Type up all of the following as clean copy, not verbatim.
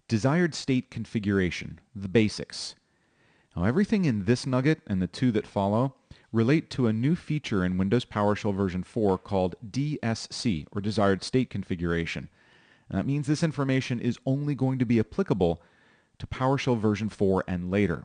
Desired state configuration, the basics. Now everything in this nugget and the two that follow relate to a new feature in Windows PowerShell version 4 called DSC, or Desired State Configuration. And that means this information is only going to be applicable to PowerShell version 4 and later.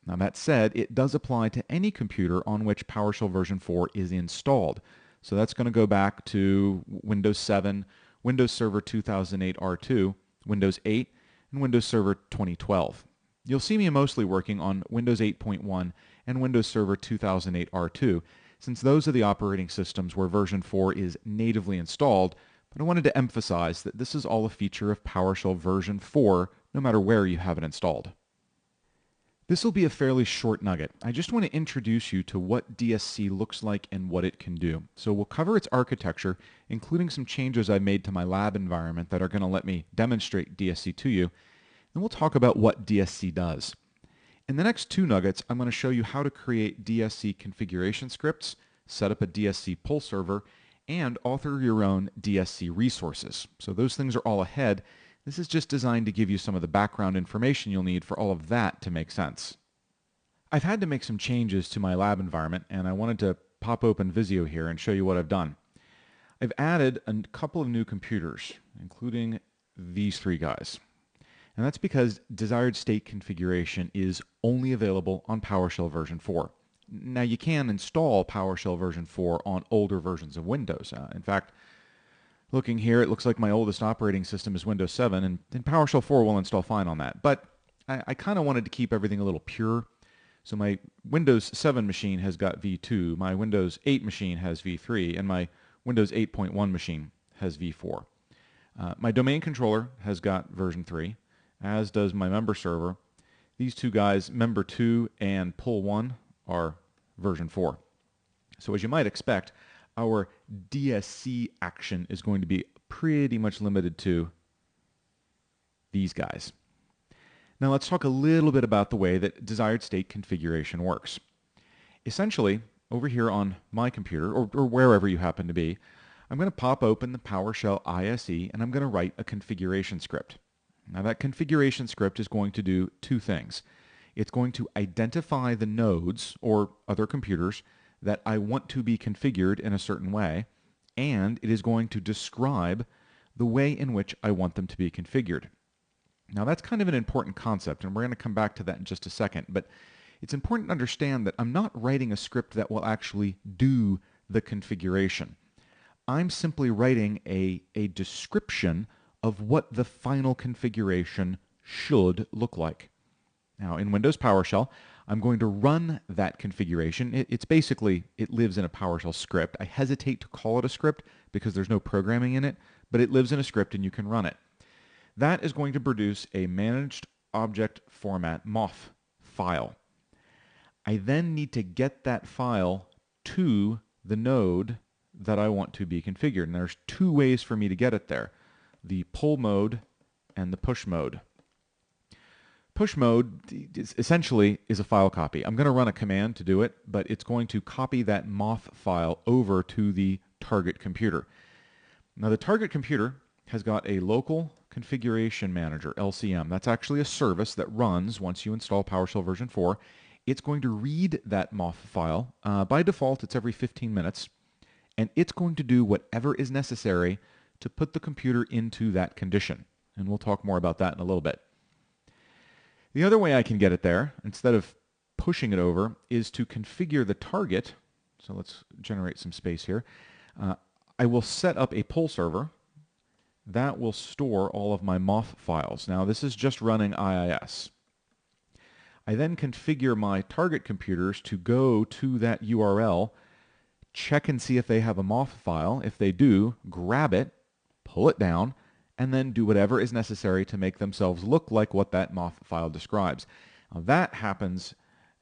Now that said, it does apply to any computer on which PowerShell version 4 is installed. So that's going to go back to Windows 7, Windows Server 2008 R2, Windows 8, and Windows Server 2012. You'll see me mostly working on Windows 8.1 and Windows Server 2008 R2, since those are the operating systems where version 4 is natively installed, but I wanted to emphasize that this is all a feature of PowerShell version 4, no matter where you have it installed. This will be a fairly short nugget. I just want to introduce you to what DSC looks like and what it can do. So we'll cover its architecture, including some changes I made to my lab environment that are going to let me demonstrate DSC to you. Then we'll talk about what DSC does. In the next two nuggets, I'm going to show you how to create DSC configuration scripts, set up a DSC pull server, and author your own DSC resources. So those things are all ahead. This is just designed to give you some of the background information you'll need for all of that to make sense. I've had to make some changes to my lab environment, and I wanted to pop open Visio here and show you what I've done. I've added a couple of new computers, including these three guys. And that's because desired state configuration is only available on PowerShell version 4. Now you can install PowerShell version 4 on older versions of Windows. In fact, looking here, it looks like my oldest operating system is Windows 7, and PowerShell 4 will install fine on that. But I kind of wanted to keep everything a little pure. So my Windows 7 machine has got V2, my Windows 8 machine has V3, and my Windows 8.1 machine has V4. My domain controller has got version 3, as does my member server. These two guys, member 2 and pull 1, are version 4. So as you might expect, our DSC action is going to be pretty much limited to these guys. Now let's talk a little bit about the way that desired state configuration works. Essentially, over here on my computer, or wherever you happen to be, I'm going to pop open the PowerShell ISE and I'm going to write a configuration script. Now that configuration script is going to do two things. It's going to identify the nodes or other computers that I want to be configured in a certain way, and it is going to describe the way in which I want them to be configured. Now that's kind of an important concept, and we're going to come back to that in just a second, but it's important to understand that I'm not writing a script that will actually do the configuration. I'm simply writing a description of what the final configuration should look like. Now in Windows PowerShell, I'm going to run that configuration. It's basically, it lives in a PowerShell script. I hesitate to call it a script because there's no programming in it, but it lives in a script and you can run it. That is going to produce a managed object format MOF file. I then need to get that file to the node that I want to be configured. And there's two ways for me to get it there: the pull mode and the push mode. Push mode essentially is a file copy. I'm going to run a command to do it, but it's going to copy that MOF file over to the target computer. Now the target computer has got a local configuration manager, LCM. That's actually a service that runs once you install PowerShell version 4. It's going to read that MOF file. By default, it's every 15 minutes, and it's going to do whatever is necessary to put the computer into that condition. And we'll talk more about that in a little bit. The other way I can get it there, instead of pushing it over, is to configure the target. So let's generate some space here. I will set up a pull server that will store all of my MOF files. Now this is just running IIS. I then configure my target computers to go to that URL, check and see if they have a MOF file. If they do, grab it, pull it down, and then do whatever is necessary to make themselves look like what that MOF file describes. Now that happens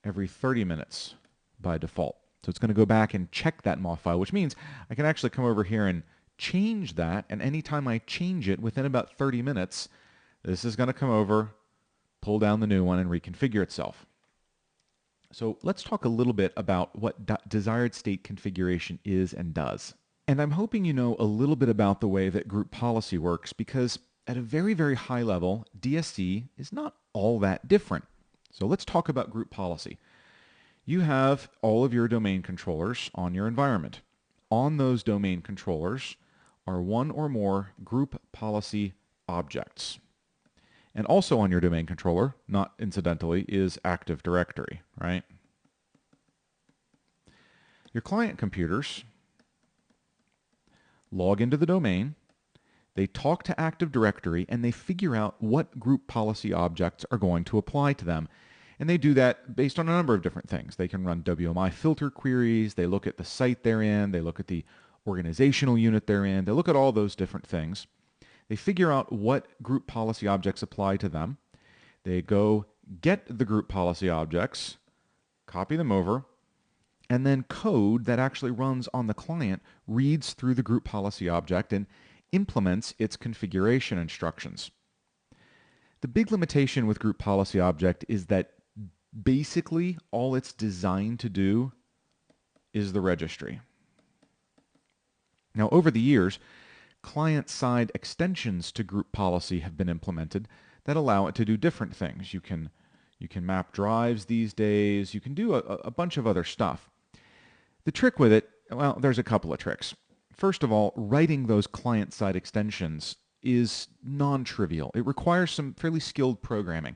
every 30 minutes by default. So it's going to go back and check that MOF file, which means I can actually come over here and change that, and anytime I change it within about 30 minutes, this is going to come over, pull down the new one, and reconfigure itself. So let's talk a little bit about what desired state configuration is and does. And I'm hoping you know a little bit about the way that group policy works, because at a very, very high level, DSC is not all that different. So let's talk about group policy. You have all of your domain controllers on your environment. On those domain controllers are one or more group policy objects. And also on your domain controller, not incidentally, is Active Directory, right? Your client computers log into the domain, they talk to Active Directory, and they figure out what group policy objects are going to apply to them. And they do that based on a number of different things. They can run WMI filter queries, they look at the site they're in, they look at the organizational unit they're in, they look at all those different things. They figure out what group policy objects apply to them. They go get the group policy objects, copy them over, and then code that actually runs on the client reads through the group policy object and implements its configuration instructions. The big limitation with group policy object is that basically all it's designed to do is the registry. Now, over the years, client-side extensions to group policy have been implemented that allow it to do different things. You can map drives these days. You can do a bunch of other stuff. The trick with it, well, there's a couple of tricks. First of all, writing those client-side extensions is non-trivial. It requires some fairly skilled programming.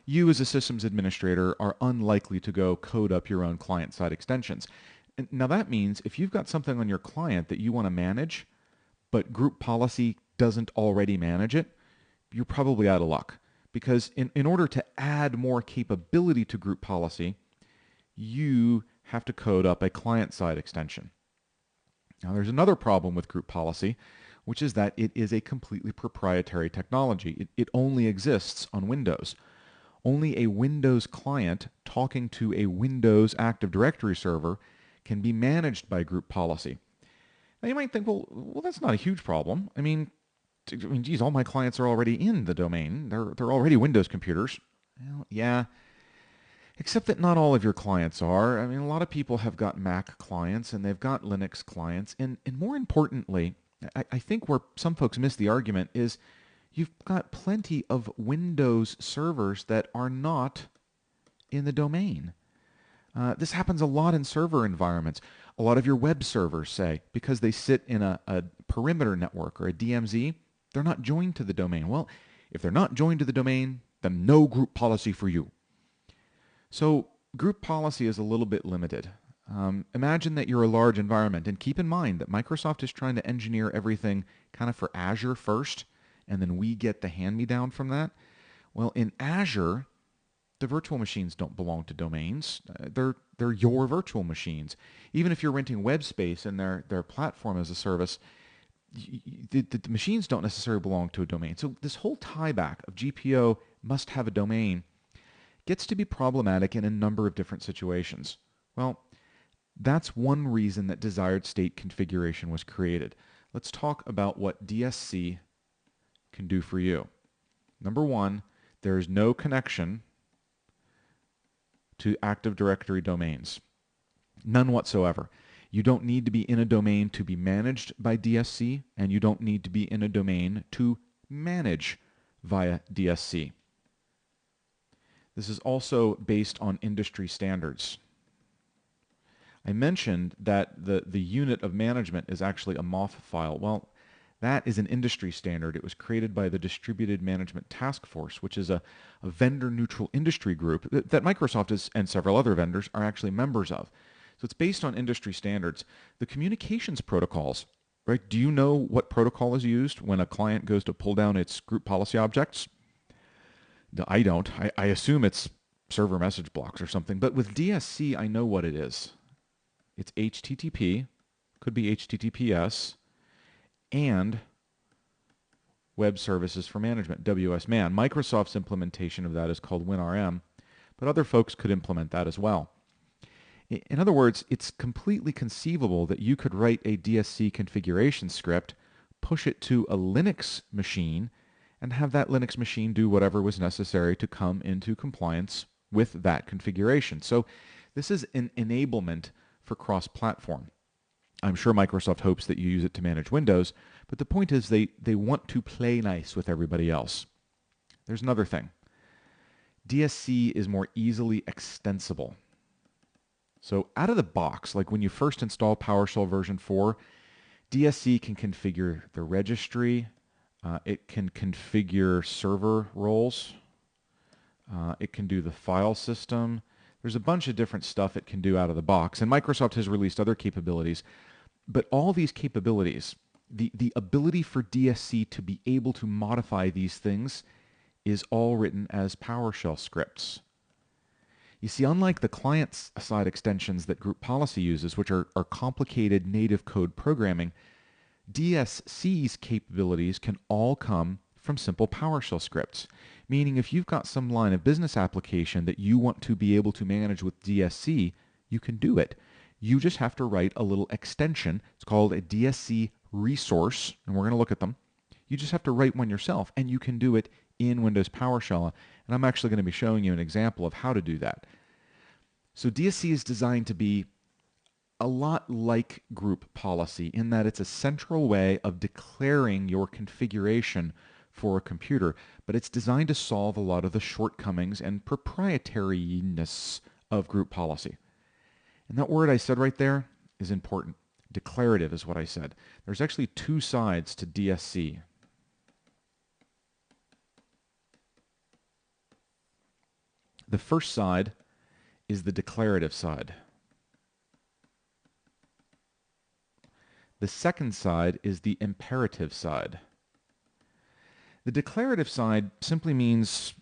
You as a systems administrator are unlikely to go code up your own client-side extensions. Now that means if you've got something on your client that you want to manage, but group policy doesn't already manage it, you're probably out of luck. Because in order to add more capability to group policy, you have to code up a client-side extension. Now there's another problem with group policy, which is that it is a completely proprietary technology. It only exists on Windows. Only a Windows client talking to a Windows Active Directory server can be managed by group policy. Now you might think, well, that's not a huge problem. I mean, geez, all my clients are already in the domain. They're already Windows computers. Well, yeah, except that not all of your clients are. I mean, a lot of people have got Mac clients and they've got Linux clients. And more importantly, I think where some folks miss the argument is you've got plenty of Windows servers that are not in the domain. This happens a lot in server environments. A lot of your web servers, say, because they sit in a perimeter network or a DMZ, they're not joined to the domain. Well, if they're not joined to the domain, then no group policy for you. So group policy is a little bit limited. Imagine that you're a large environment, and keep in mind that Microsoft is trying to engineer everything kind of for Azure first, and then we get the hand-me-down from that. Well, in Azure, the virtual machines don't belong to domains. They're your virtual machines. Even if you're renting web space in their platform as a service, the machines don't necessarily belong to a domain. So this whole tieback of GPO must have a domain gets to be problematic in a number of different situations. Well, that's one reason that desired state configuration was created. Let's talk about what DSC can do for you. Number one, there is no connection to Active Directory domains. None whatsoever. You don't need to be in a domain to be managed by DSC, and you don't need to be in a domain to manage via DSC. This is also based on industry standards. I mentioned that the unit of management is actually a MOF file. Well, that is an industry standard. It was created by the Distributed Management Task Force, which is a vendor-neutral industry group that Microsoft is, and several other vendors are actually members of. So it's based on industry standards. The communications protocols, right? Do you know what protocol is used when a client goes to pull down its group policy objects? No, I don't. I assume it's server message blocks or something. But with DSC, I know what it is. It's HTTP, could be HTTPS, and Web Services for Management, WSMAN. Microsoft's implementation of that is called WinRM, but other folks could implement that as well. In other words, it's completely conceivable that you could write a DSC configuration script, push it to a Linux machine, and have that Linux machine do whatever was necessary to come into compliance with that configuration. So this is an enablement for cross-platform. I'm sure Microsoft hopes that you use it to manage Windows, but the point is they want to play nice with everybody else. There's another thing. DSC is more easily extensible. So out of the box, like when you first install PowerShell version 4, DSC can configure the registry, it can configure server roles, it can do the file system. There's a bunch of different stuff it can do out of the box, and Microsoft has released other capabilities. But all these capabilities, the ability for DSC to be able to modify these things is all written as PowerShell scripts. You see, unlike the client-side extensions that Group Policy uses, which are complicated native code programming, DSC's capabilities can all come from simple PowerShell scripts. Meaning if you've got some line of business application that you want to be able to manage with DSC, you can do it. You just have to write a little extension. It's called a DSC resource, and we're going to look at them. You just have to write one yourself, and you can do it in Windows PowerShell. And I'm actually going to be showing you an example of how to do that. So DSC is designed to be a lot like Group Policy in that it's a central way of declaring your configuration for a computer, but it's designed to solve a lot of the shortcomings and proprietariness of Group Policy. And that word I said right there is important. Declarative is what I said. There's actually two sides to DSC. The first side is the declarative side. The second side is the imperative side. The declarative side simply means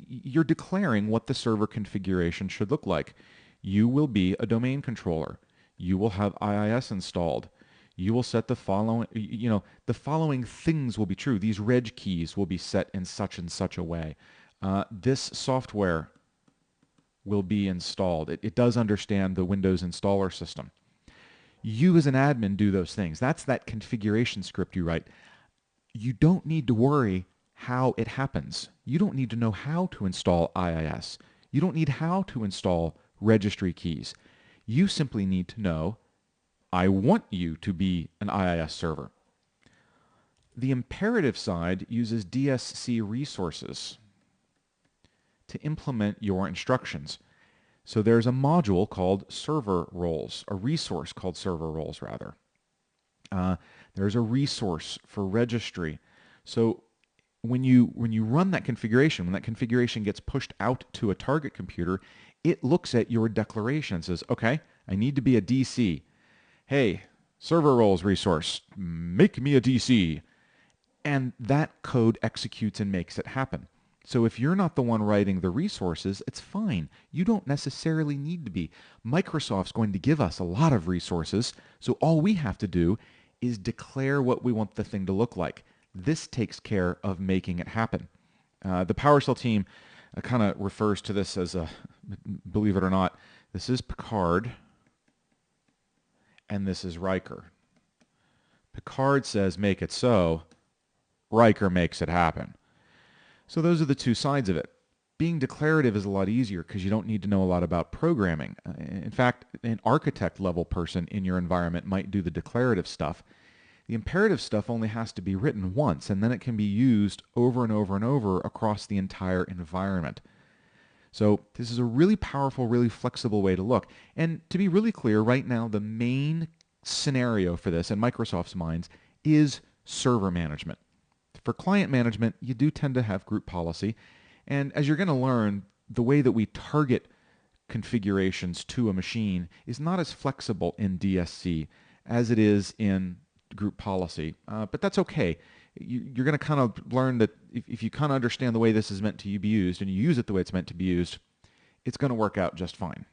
you're declaring what the server configuration should look like. You will be a domain controller. You will have IIS installed. You will set the following, the following things will be true. These reg keys will be set in such and such a way. This software will be installed. It does understand the Windows installer system. You as an admin do those things. That's that configuration script you write. You don't need to worry how it happens. You don't need to know how to install IIS. You don't need how to install registry keys. You simply need to know, I want you to be an IIS server. The imperative side uses DSC resources to implement your instructions. So there's a module called server roles, a resource called server roles rather. There's a resource for registry. So when you run that configuration, when that configuration gets pushed out to a target computer, it looks at your declaration and says, okay, I need to be a DC. Hey, server roles resource, make me a DC. And that code executes and makes it happen. So if you're not the one writing the resources, it's fine. You don't necessarily need to be. Microsoft's going to give us a lot of resources, so all we have to do is declare what we want the thing to look like. This takes care of making it happen. The PowerShell team kind of refers to this as a, believe it or not, this is Picard and this is Riker. Picard says make it so, Riker makes it happen. So those are the two sides of it. Being declarative is a lot easier because you don't need to know a lot about programming. In fact, an architect level person in your environment might do the declarative stuff. The imperative stuff only has to be written once, and then it can be used over and over and over across the entire environment. So this is a really powerful, really flexible way to look. And to be really clear, right now, the main scenario for this in Microsoft's minds is server management. For client management, you do tend to have Group Policy. And as you're going to learn, the way that we target configurations to a machine is not as flexible in DSC as it is in Group Policy. But that's okay. You're going to kind of learn that if you kind of understand the way this is meant to be used and you use it the way it's meant to be used, it's going to work out just fine.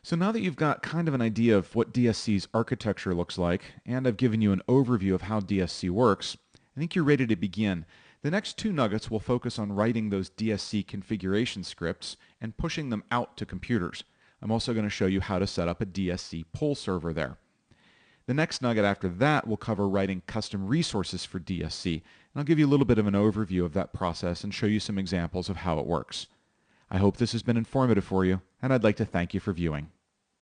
So now that you've got kind of an idea of what DSC's architecture looks like, and I've given you an overview of how DSC works, I think you're ready to begin. The next two nuggets will focus on writing those DSC configuration scripts and pushing them out to computers. I'm also going to show you how to set up a DSC pull server there. The next nugget after that will cover writing custom resources for DSC, and I'll give you a little bit of an overview of that process and show you some examples of how it works. I hope this has been informative for you, and I'd like to thank you for viewing.